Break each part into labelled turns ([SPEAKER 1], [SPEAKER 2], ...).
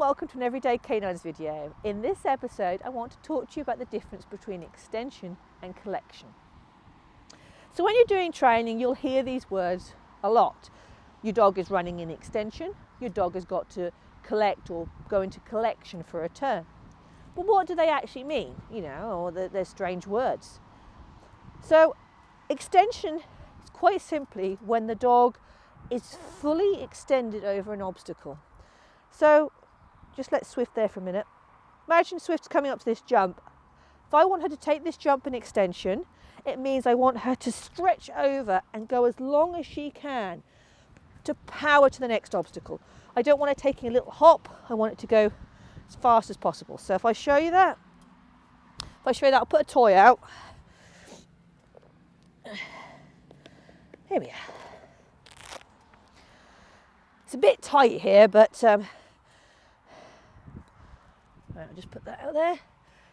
[SPEAKER 1] welcome to an Everyday Canines video. In this episode I want to talk to you about the difference between extension and collection. So when you're doing training you'll hear these words a lot. Your dog is running in extension, your dog has got to collect or go into collection for a turn. But what do they actually mean? Or they're strange words. So extension is quite simply when the dog is fully extended over an obstacle. So just let Swift there for a minute. Imagine Swift's coming up to this jump. If I want her to take this jump in extension, it means I want her to stretch over and go as long as she can to power to the next obstacle. I don't want her taking a little hop, I want it to go as fast as possible. So if I show you that, I'll put a toy out. Here we are. It's a bit tight here, but I'll just put that out there.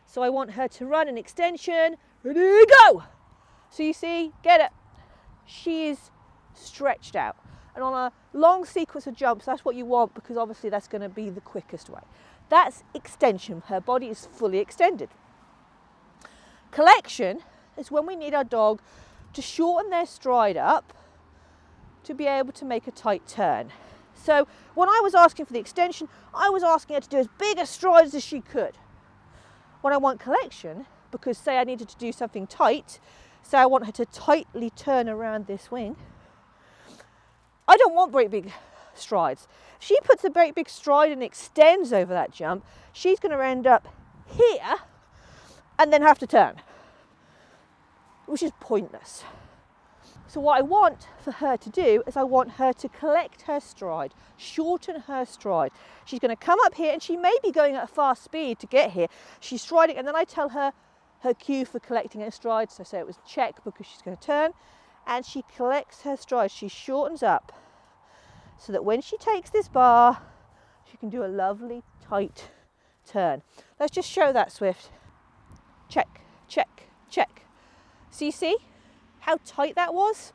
[SPEAKER 1] So I want her to run an extension. Ready, go! So you see, get it. She is stretched out. And on a long sequence of jumps, that's what you want because obviously that's going to be the quickest way. That's extension. Her body is fully extended. Collection is when we need our dog to shorten their stride up to be able to make a tight turn. So when I was asking for the extension, I was asking her to do as big a strides as she could. When I want collection, because say I needed to do something tight, say I want her to tightly turn around this wing, I don't want very big strides. If she puts a very big stride and extends over that jump, she's going to end up here and then have to turn, which is pointless. So what I want for her to do is I want her to collect her stride, shorten her stride. She's going to come up here and she may be going at a fast speed to get here. She's striding and then I tell her her cue for collecting her stride. So say it was check because she's going to turn and she collects her stride. She shortens up so that when she takes this bar, she can do a lovely tight turn. Let's just show that, Swift. Check, check, check. So you see how tight that was?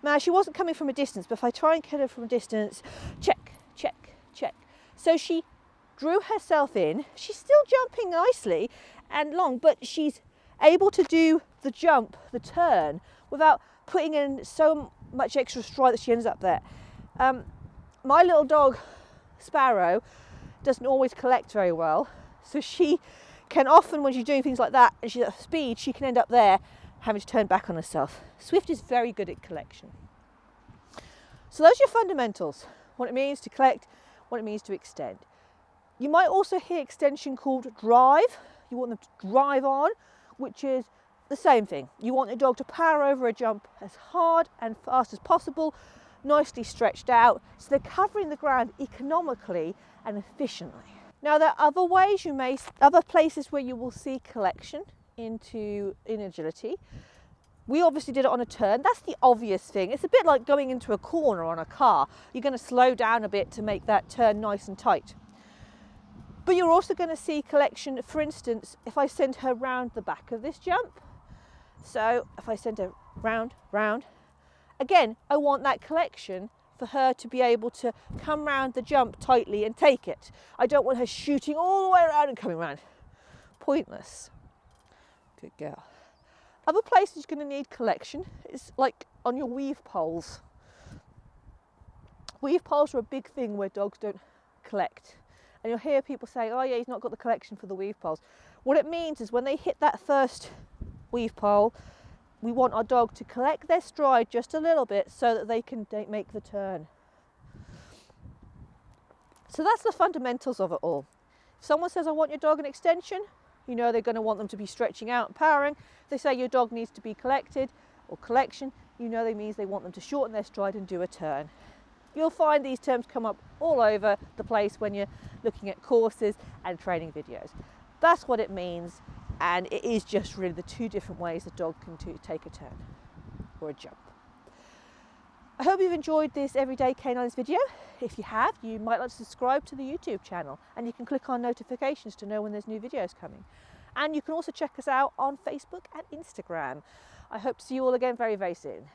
[SPEAKER 1] Now she wasn't coming from a distance, but if I try and get her from a distance, check, check, check. So she drew herself in. She's still jumping nicely and long, but she's able to do the jump, the turn, without putting in so much extra stride that she ends up there. My little dog, Sparrow, doesn't always collect very well. So she can often, when she's doing things like that, and she's at speed, she can end up there having to turn back on herself. Swift is very good at collection. So those are your fundamentals, what it means to collect, what it means to extend. You might also hear extension called drive. You want them to drive on, which is the same thing. You want your dog to power over a jump as hard and fast as possible, nicely stretched out, so they're covering the ground economically and efficiently. Now there are other ways other places where you will see collection in agility. We obviously did it on a turn. That's the obvious thing. It's a bit like going into a corner on a car. You're going to slow down a bit to make that turn nice and tight. But you're also going to see collection, for instance, if I send her round the back of this jump. So if I send her round, again, I want that collection for her to be able to come round the jump tightly and take it. I don't want her shooting all the way around and coming round. Pointless. Good girl. Other places you're going to need collection is like on your weave poles. Weave poles are a big thing where dogs don't collect. And you'll hear people say, oh yeah, he's not got the collection for the weave poles. What it means is when they hit that first weave pole, we want our dog to collect their stride just a little bit so that they can make the turn. So that's the fundamentals of it all. If someone says, I want your dog an extension, you know they're going to want them to be stretching out and powering. If they say your dog needs to be collected or collection, you know that means they want them to shorten their stride and do a turn. You'll find these terms come up all over the place when you're looking at courses and training videos. That's what it means, and it is just really the two different ways a dog can take a turn or a jump. I hope you've enjoyed this Everyday Canines video. If you have, you might like to subscribe to the YouTube channel and you can click on notifications to know when there's new videos coming. And you can also check us out on Facebook and Instagram. I hope to see you all again very, very soon.